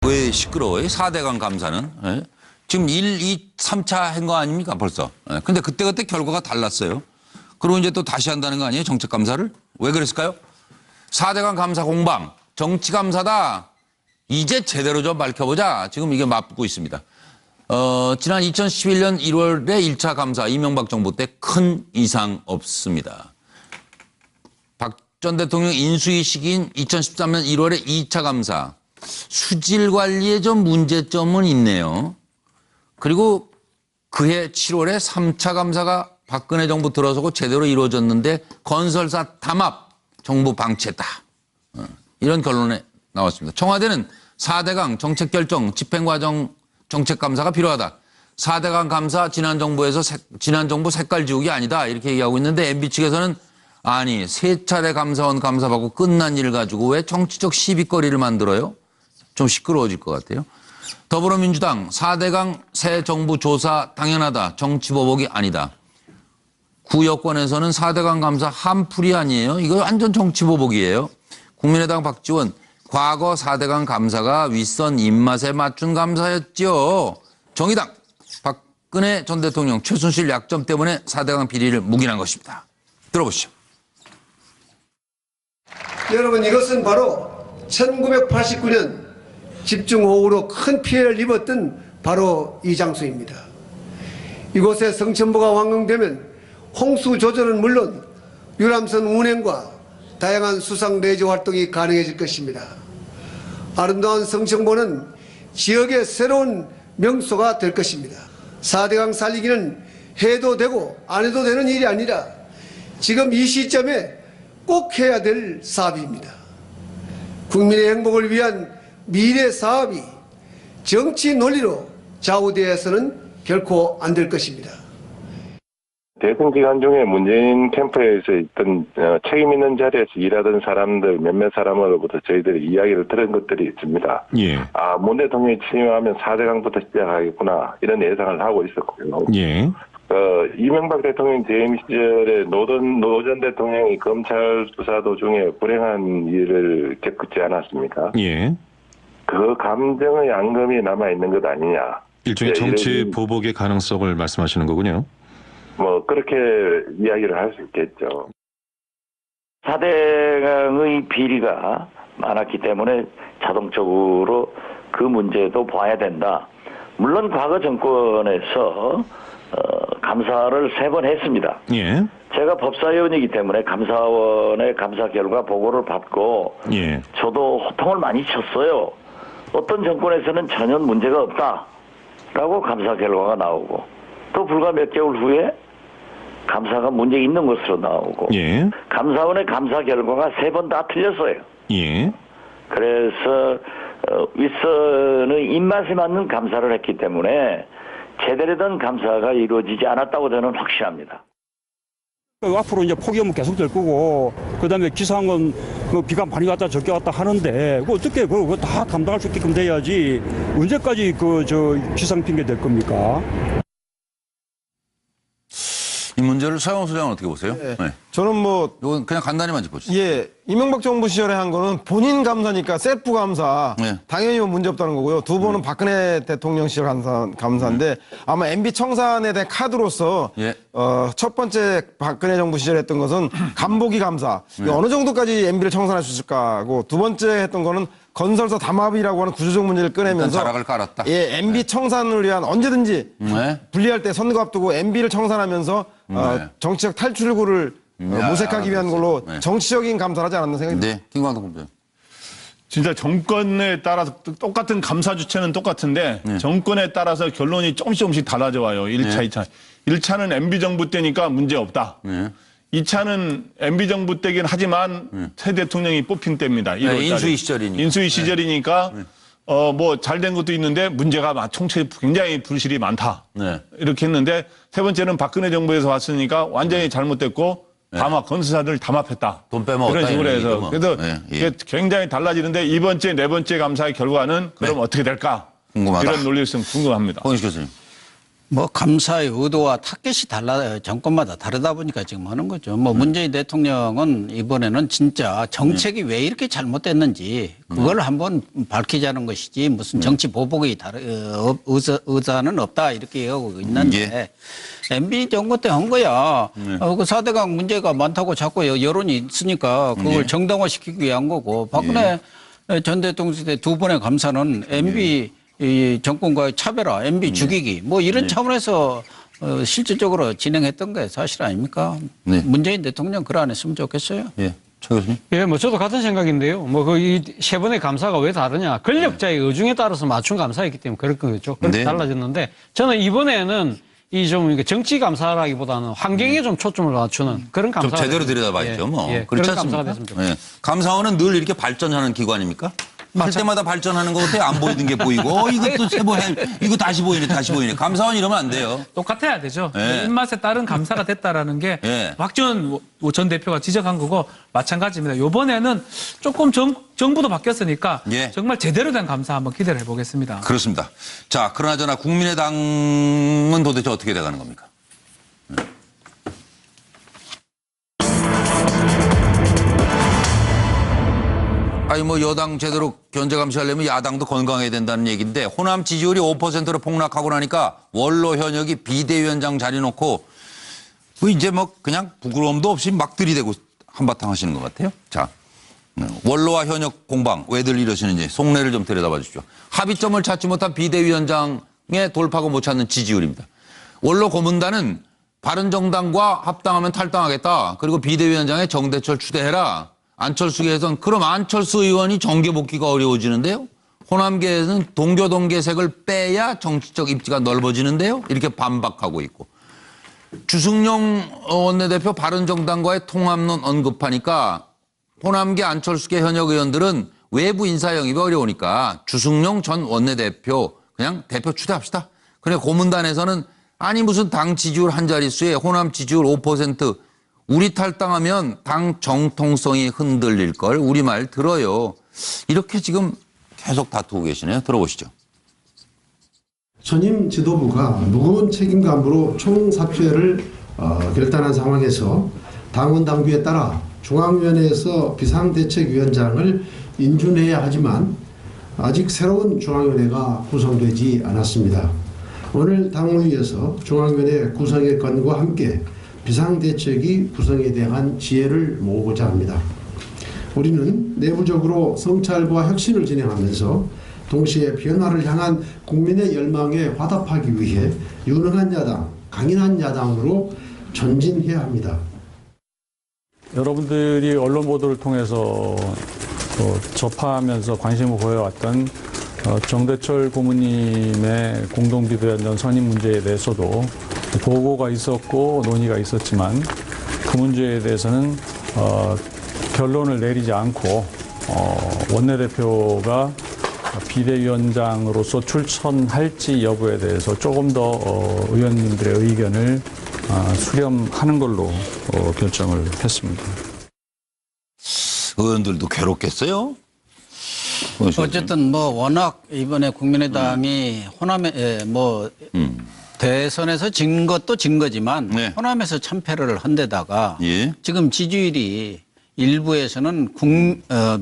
왜 시끄러워요? 4대강 감사는. 예? 지금 1, 2, 3차 한 거 아닙니까 벌써. 예. 근데 그때그때 결과가 달랐어요. 그리고 이제 또 다시 한다는 거 아니에요? 정책감사를? 왜 그랬을까요? 4대강 감사 공방, 정치감사다. 이제 제대로 좀 밝혀보자. 지금 이게 맞붙고 있습니다. 지난 2011년 1월에 1차 감사 이명박 정부 때 큰 이상 없습니다. 박 전 대통령 인수위 시기인 2013년 1월에 2차 감사. 수질 관리에 좀 문제점은 있네요. 그리고 그해 7월에 3차 감사가 박근혜 정부 들어서고 제대로 이루어졌는데 건설사 담합 정부 방치했다. 이런 결론에 나왔습니다. 청와대는 4대강 정책 결정 집행과정 정책감사가 필요하다. 4대강 감사 지난 정부 색깔 지우기 아니다. 이렇게 얘기하고 있는데 MB 측에서는 아니 3차례 감사원 감사받고 끝난 일 가지고 왜 정치적 시비거리를 만들어요? 좀 시끄러워질 것 같아요. 더불어민주당 4대강 새 정부 조사 당연하다. 정치보복이 아니다. 구여권에서는 4대강 감사 한풀이 아니에요. 이거 완전 정치보복이에요. 국민의당 박지원 과거 4대강 감사가 윗선 입맛에 맞춘 감사였죠. 정의당 박근혜 전 대통령 최순실 약점 때문에 4대강 비리를 묵인한 것입니다. 들어보시죠. 여러분 이것은 바로 1989년 집중호우로 큰 피해를 입었던 바로 이 장소입니다. 이곳에 성천보가 완공되면 홍수 조절은 물론 유람선 운행과 다양한 수상 레저 활동이 가능해질 것입니다. 아름다운 성천보는 지역의 새로운 명소가 될 것입니다. 4대강 살리기는 해도 되고 안 해도 되는 일이 아니라 지금 이 시점에 꼭 해야 될 사업입니다. 국민의 행복을 위한 미래 사업이 정치 논리로 좌우되어서는 결코 안 될 것입니다. 대선 기간 중에 문재인 캠프에서 있던 책임 있는 자리에서 일하던 사람들 몇몇 사람으로부터 저희들이 이야기를 들은 것들이 있습니다. 예. 아, 문 대통령이 취임하면 4대강부터 시작하겠구나 이런 예상을 하고 있었고요. 예. 이명박 대통령 재임 시절에 노 전 대통령이 검찰 수사 도중에 불행한 일을 겪지 않았습니까? 예. 그 감정의 앙금이 남아 있는 것 아니냐? 일종의 정치 보복의 가능성을 말씀하시는 거군요. 뭐 그렇게 이야기를 할 수 있겠죠. 4대강의 비리가 많았기 때문에 자동적으로 그 문제도 봐야 된다. 물론 과거 정권에서 감사를 3번 했습니다. 예. 제가 법사위원이기 때문에 감사원의 감사 결과 보고를 받고 예. 저도 호통을 많이 쳤어요. 어떤 정권에서는 전혀 문제가 없다라고 감사 결과가 나오고 또 불과 몇 개월 후에 감사가 문제 있는 것으로 나오고 예. 감사원의 감사 결과가 3번 다 틀렸어요. 예. 그래서 윗선의 입맛에 맞는 감사를 했기 때문에 제대로 된 감사가 이루어지지 않았다고 저는 확신합니다. 앞으로 이제 폭염은 계속될 거고, 그다음에 기상은 비가 많이 왔다 적게 왔다 하는데, 어떻게 그거 다 감당할 수 있게끔 돼야지 언제까지 기상 핑계 될 겁니까? 이 문제를 서영호 소장은 어떻게 보세요? 네. 네. 저는 이건 그냥 간단히만 짚어주세요. 예. 이명박 정부 시절에 한 거는 본인 감사니까 셀프 감사. 네. 당연히 문제 없다는 거고요. 2번은 박근혜 대통령 시절 감사인데 아마 MB 청산에 대한 카드로서 예. 첫 번째 박근혜 정부 시절에 했던 것은 간보기 감사. 어느 정도까지 MB를 청산할 수 있을까 하고 두 번째 했던 거는 건설사 담합이라고 하는 구조적 문제를 꺼내면서 자락을 깔았다. 예, MB 청산을 위한 언제든지 분리할 때 선거 앞두고 MB를 청산하면서 정치적 탈출구를 모색하기 위한 걸로 정치적인 감사를 하지 않았나 생각합니다. 네, 김광석 본부장. 진짜 정권에 따라서 똑같은 감사 주체는 똑같은데 정권에 따라서 결론이 조금씩 달라져 와요. 1차, 2차. 1차는 MB정부 때니까 문제 없다. 2차는 MB정부 때긴 하지만 새 대통령이 뽑힌 때입니다. 인수위 시절이니까. 인수위 시절이니까 뭐 잘된 것도 있는데 문제가 총체 굉장히 불실이 많다. 이렇게 했는데 세 번째는 박근혜 정부에서 왔으니까 완전히 잘못됐고 담합, 건설사들 담합했다. 돈 빼먹었다. 이런 식으로 해서. 뭐. 그래서 이게 굉장히 달라지는데 네 번째 감사의 결과는 그럼 어떻게 될까? 궁금하다. 이런 논리성 궁금합니다. 홍익 교수님. 뭐 감사의 의도와 타겟이 정권마다 다르다 보니까 지금 하는 거죠. 뭐 문재인 대통령은 이번에는 진짜 정책이 왜 이렇게 잘못됐는지 그걸 한번 밝히자는 것이지 무슨 정치 보복이 의사는 없다 이렇게 하고 있는데 MB 정부 때 한 거야. 그 4대강 문제가 많다고 자꾸 여론이 있으니까 그걸 정당화시키기 위한 거고 박근혜 전 대통령 때 두 번의 감사는 MB 이 정권과의 차별화, MB 죽이기 뭐 이런 차원에서 실질적으로 진행했던 게 사실 아닙니까? 문재인 대통령 그러 안 했으면 좋겠어요. 예, 최 교수님. 예, 뭐 저도 같은 생각인데요. 뭐 그 이 세 번의 감사가 왜 다르냐? 권력자의 의중에 따라서 맞춘 감사였기 때문에 그럴 거겠죠. 그렇게 달라졌는데 저는 이번에는 이 좀 정치 감사라기보다는 환경에 좀 초점을 맞추는 그런 감사. 좀 제대로 들여다봐야죠. 뭐 그렇지 않습니까? 감사원은 늘 이렇게 발전하는 기관입니까? 할 때마다 발전하는 것 같아요. 안 보이던 게 보이고 이것도 세보해 이거 다시 보이네 다시 보이네. 감사원 이러면 안 돼요. 똑같아야 되죠. 입맛에 따른 감사가 됐다라는 게 박지원 전 대표가 지적한 거고 마찬가지입니다. 이번에는 조금 정부도 바뀌었으니까 정말 제대로 된 감사 한번 기대를 해보겠습니다. 그렇습니다. 자, 그러나저나 국민의당은 도대체 어떻게 돼가는 겁니까? 아니 뭐 여당 제대로 견제 감시하려면 야당도 건강해야 된다는 얘기인데 호남 지지율이 5%로 폭락하고 나니까 원로 현역이 비대위원장 자리 놓고 뭐 이제 뭐 그냥 부끄러움도 없이 막 들이대고 한바탕 하시는 것 같아요. 자, 원로와 현역 공방 왜들 이러시는지 속내를 좀 들여다봐 주십시오. 합의점을 찾지 못한 비대위원장의 돌파구 못 찾는 지지율입니다. 원로 고문단은 바른정당과 합당하면 탈당하겠다. 그리고 비대위원장에 정대철 추대해라. 안철수계에서는 그럼 안철수 의원이 정계 복귀가 어려워지는데요. 호남계에서는 동교동계색을 빼야 정치적 입지가 넓어지는데요. 이렇게 반박하고 있고. 주승용 원내대표 바른정당과의 통합론 언급하니까 호남계 안철수계 현역 의원들은 외부 인사 영입이 어려우니까 주승용 전 원내대표 그냥 대표 추대합시다. 그래 고문단에서는 아니 무슨 당 지지율 한 자릿수에 호남 지지율 5% 우리 탈당하면 당 정통성이 흔들릴 걸 우리 말 들어요. 이렇게 지금 계속 다투고 계시네요. 들어보시죠. 전임 지도부가 무거운 책임감으로 총사퇴를 결단한 상황에서 당원 당규에 따라 중앙위원회에서 비상대책위원장을 인준해야 하지만 아직 새로운 중앙위원회가 구성되지 않았습니다. 오늘 당무위에서 중앙위원회 구성의 건과 함께 비상대책위 구성에 대한 지혜를 모으고자 합니다. 우리는 내부적으로 성찰과 혁신을 진행하면서 동시에 변화를 향한 국민의 열망에 화답하기 위해 유능한 야당, 강인한 야당으로 전진해야 합니다. 여러분들이 언론 보도를 통해서 접하면서 관심을 보여왔던 정대철 고문님의 공동비대위원장 선임 문제에 대해서도 보고가 있었고 논의가 있었지만 그 문제에 대해서는 결론을 내리지 않고 원내대표가 비대위원장으로서 출천할지 여부에 대해서 조금 더 의원님들의 의견을 수렴하는 걸로 결정을 했습니다. 의원들도 괴롭겠어요? 어쨌든 뭐 워낙 이번에 국민의당이 호남에 대선에서 진 것도 진 거지만 호남에서 참패를 한 데다가 지금 지지율이 일부에서는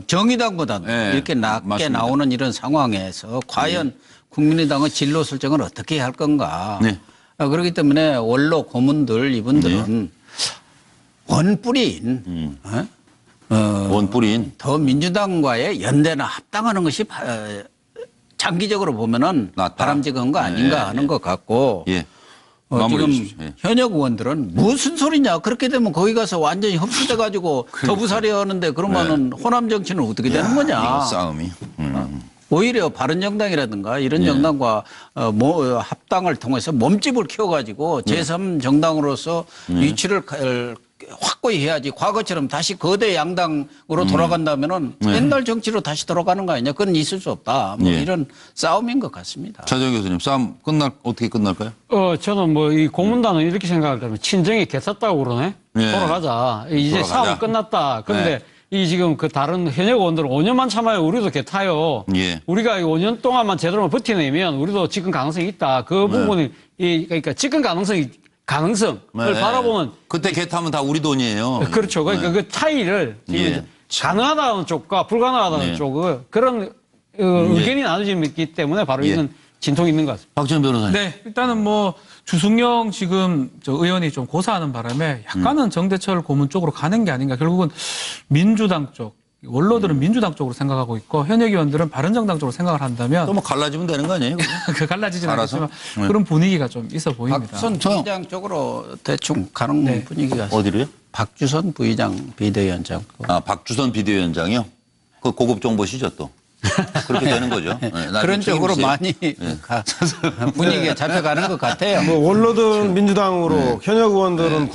정의당보다도 이렇게 낮게 맞습니다. 나오는 이런 상황에서 과연 국민의당의 진로 설정을 어떻게 할 건가. 그렇기 때문에 원로 고문들 이분들은 원뿌리인 원뿌리인 더 민주당과의 연대나 합당하는 것이 장기적으로 보면은 바람직한 거 아닌가 하는 것 같고 지금 현역 의원들은 무슨 소리냐 그렇게 되면 거기 가서 완전히 흡수돼 가지고 더부살이 하는데 그러면은 호남 정치는 어떻게 되는 거냐. 이거 싸움이. 오히려 바른정당이라든가 이런 정당과 합당을 통해서 몸집을 키워가지고 제3정당으로서 위치를 확고히 해야지. 과거처럼 다시 거대 양당으로 돌아간다면은 옛날 정치로 다시 돌아가는 거 아니냐. 그건 있을 수 없다. 뭐 이런 싸움인 것 같습니다. 차정 교수님, 싸움 어떻게 끝날까요? 저는 뭐 이 고문단은 이렇게 생각하면 친정이 개탔다고 그러네. 돌아가자. 이제 싸움 끝났다. 그런데 이 지금 그 다른 현역 의원들은 5년만 참아요. 우리도 개타요. 예. 우리가 5년 동안만 제대로 버티내면 우리도 집권 가능성이 있다. 그 부분이 그러니까 집권 가능성을 바라보면 그때 개타면 다 우리 돈이에요. 그렇죠. 그러니까 그 차이를 지금 가능하다는 쪽과 불가능하다는 쪽을 그런 의견이 나눠지기 때문에 바로 이건 진통이 있는 것 같습니다. 박지원 변호사님. 네, 일단은 뭐 주승용 지금 저 의원이 좀 고사하는 바람에 약간은 정대철 고문 쪽으로 가는 게 아닌가. 결국은 민주당 쪽, 원로들은 민주당 쪽으로 생각하고 있고 현역 의원들은 바른정당 쪽으로 생각을 한다면 또 뭐 갈라지면 되는 거 아니에요? 그 갈라지진 않겠지만 그런 분위기가 좀 있어 보입니다. 박주선 부의장 쪽으로 대충 가는 분위기가 어디로요? 박주선 부의장 비대위원장. 아, 박주선 비대위원장이요? 그 고급 정보시죠 또. 그렇게 되는 거죠. 네, 그런 쪽으로 많이 분위기가 잡혀가는 것 같아요. 뭐 원로들은 민주당으로 현역 의원들은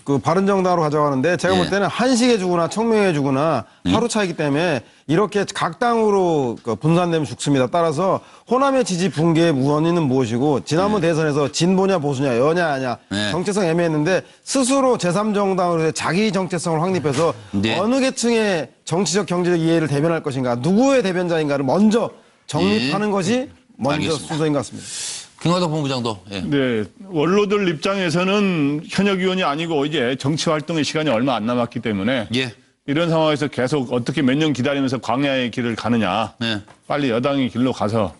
그 바른정당으로 가져가는데 제가 볼 때는 한식해 주거나 청명해 주거나 하루 차이기 때문에 이렇게 각 당으로 분산되면 죽습니다. 따라서 호남의 지지 붕괴의 원인은 무엇이고 지난번 대선에서 진보냐 보수냐 여냐 아냐 정체성 애매했는데 스스로 제3정당으로 자기 정체성을 확립해서 어느 계층의 정치적 경제적 이해를 대변할 것인가 누구의 대변자인가를 먼저 정립하는 것이 먼저 알겠습니다. 순서인 것 같습니다. 김관석 본부장도. 네, 원로들 입장에서는 현역 의원이 아니고 이제 정치 활동의 시간이 얼마 안 남았기 때문에 이런 상황에서 계속 어떻게 몇 년 기다리면서 광야의 길을 가느냐. 빨리 여당의 길로 가서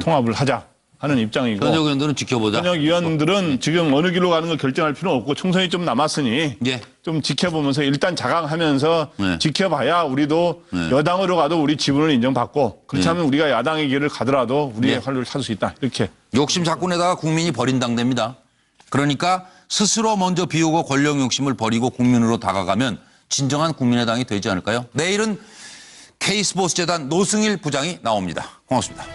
통합을 하자 하는 입장이고. 현역 의원들은 지켜보자. 현역 의원들은 지금 어느 길로 가는 걸 결정할 필요는 없고 총선이 좀 남았으니 좀 지켜보면서 일단 자강하면서 지켜봐야 우리도 여당으로 가도 우리 지분을 인정받고 그렇지 않으면 우리가 야당의 길을 가더라도 우리의 활로를 찾을 수 있다. 이렇게. 욕심 자꾸내다가 국민이 버린 당됩니다. 그러니까 스스로 먼저 비우고 권력 욕심을 버리고 국민으로 다가가면 진정한 국민의당이 되지 않을까요? 내일은 K스포츠재단 노승일 부장이 나옵니다. 고맙습니다.